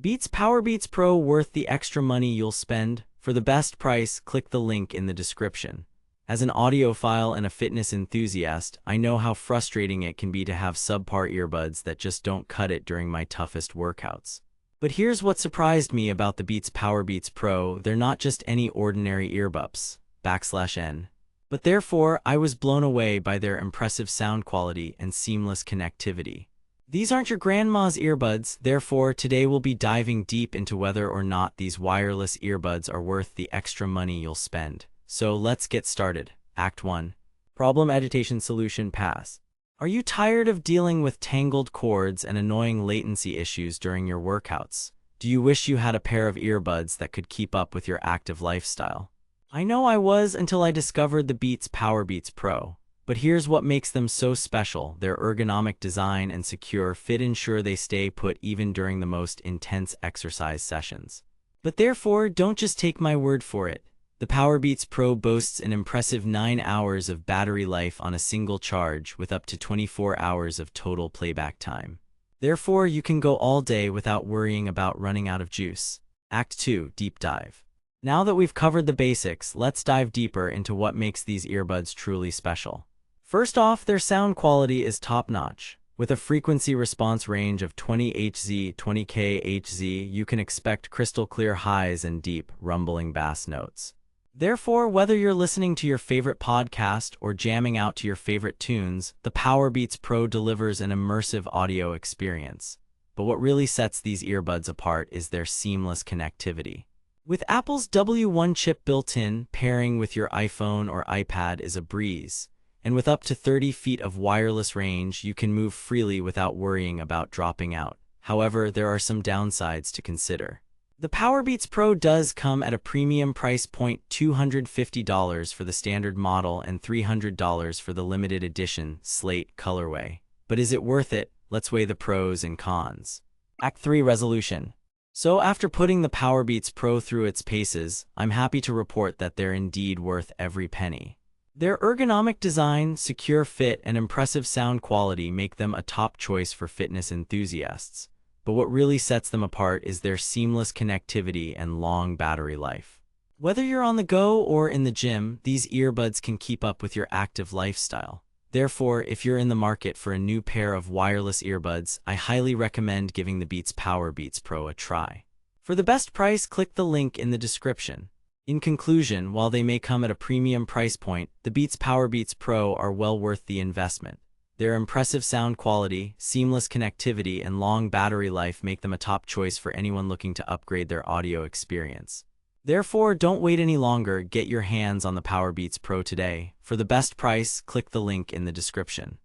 Beats Powerbeats Pro worth the extra money you'll spend? For the best price, click the link in the description. As an audiophile and a fitness enthusiast, I know how frustrating it can be to have subpar earbuds that just don't cut it during my toughest workouts. But here's what surprised me about the Beats Powerbeats Pro: they're not just any ordinary earbuds, /N. But therefore, I was blown away by their impressive sound quality and seamless connectivity. These aren't your grandma's earbuds, therefore today we'll be diving deep into whether or not these wireless earbuds are worth the extra money you'll spend. So let's get started. Act 1. Problem Agitation Solution Pass. Are you tired of dealing with tangled cords and annoying latency issues during your workouts? Do you wish you had a pair of earbuds that could keep up with your active lifestyle? I know I was until I discovered the Beats Powerbeats Pro. But here's what makes them so special: their ergonomic design and secure fit ensure they stay put even during the most intense exercise sessions. But therefore, don't just take my word for it. The Powerbeats Pro boasts an impressive 9 hours of battery life on a single charge, with up to 24 hours of total playback time. Therefore, you can go all day without worrying about running out of juice. Act 2. Deep Dive. Now that we've covered the basics, let's dive deeper into what makes these earbuds truly special. First off, their sound quality is top-notch. With a frequency response range of 20 Hz, 20 kHz, you can expect crystal-clear highs and deep, rumbling bass notes. Therefore, whether you're listening to your favorite podcast or jamming out to your favorite tunes, the Powerbeats Pro delivers an immersive audio experience. But what really sets these earbuds apart is their seamless connectivity. With Apple's W1 chip built in, pairing with your iPhone or iPad is a breeze. And with up to 30 feet of wireless range, you can move freely without worrying about dropping out. However, there are some downsides to consider. The Powerbeats Pro does come at a premium price point: $250 for the standard model and $300 for the limited edition Slate colorway. But is it worth it? Let's weigh the pros and cons. Act 3. Resolution. So after putting the Powerbeats Pro through its paces, I'm happy to report that they're indeed worth every penny. Their ergonomic design, secure fit, and impressive sound quality make them a top choice for fitness enthusiasts. But what really sets them apart is their seamless connectivity and long battery life. Whether you're on the go or in the gym, these earbuds can keep up with your active lifestyle. Therefore, if you're in the market for a new pair of wireless earbuds, I highly recommend giving the Beats Powerbeats Pro a try. For the best price, click the link in the description. In conclusion, while they may come at a premium price point, the Beats Powerbeats Pro are well worth the investment. Their impressive sound quality, seamless connectivity, and long battery life make them a top choice for anyone looking to upgrade their audio experience. Therefore, don't wait any longer. Get your hands on the Powerbeats Pro today. For the best price, click the link in the description.